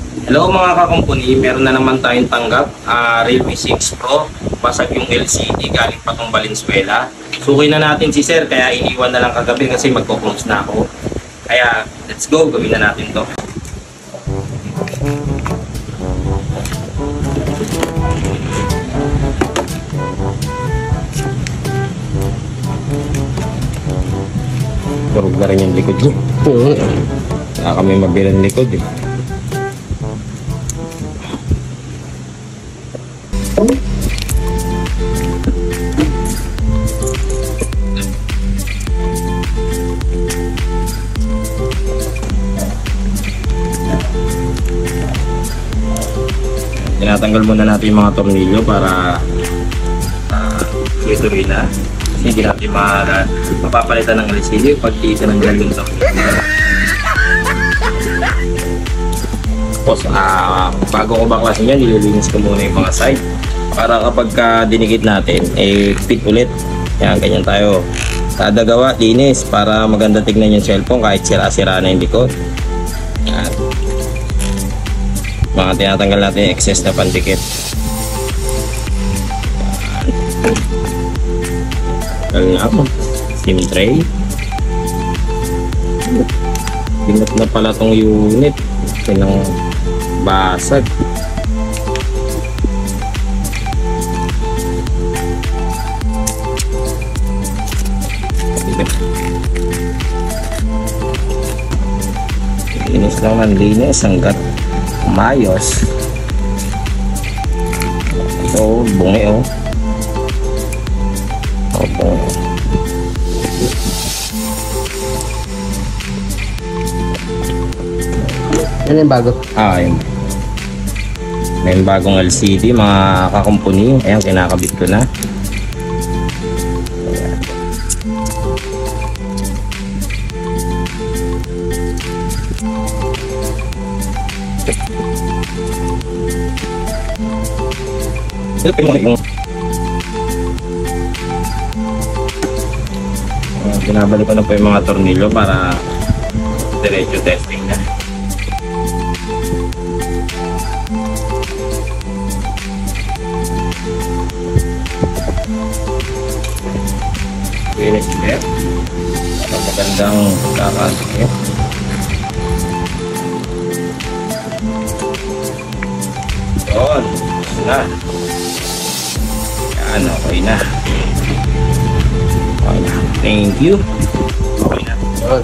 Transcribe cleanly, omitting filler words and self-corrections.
Hello mga kakumpuni, meron na naman tayong tanggap, Realme 6 Pro, basag yung LCD, galing pa tong Valenzuela. Suki na natin si sir, kaya iniwan na lang kagabi kasi magko-close na ako. Kaya let's go, gawin na natin to. Turog na rin yung likod niya. Kaya kami mabilang likod eh. Tinatanggal muna natin yung mga tornilyo para tuloy na. Kasi hindi natin mapapalitan ng LCD pag tinanggal yung tornilyo. Tapos bago ko baklasin yan, nililinis ko muna yung mga side para kapag dinikit natin fit ulit. Yan, ganyan tayo kada gawa, linis para maganda tignan yung cellphone kahit sira-sira na yung likod. Yan, mga tinatanggal natin yung excess na pandikit. Tanggal na ako SIM tray. Ginat na pala tong unit, pinang basag. Linis lang ng linis hanggat mayos. Ito bungi oh. Bungi. Yan yung bago. Yun. May bagong LCD mga kakumpuni. Ayan, kinakabit ko na. Binabalik ko na po yung mga tornilyo para diretso testing na. Finish step. Magandang kakasip. Yun. Na. Yan, okay na. Okay na. Thank you. Okay na. Good.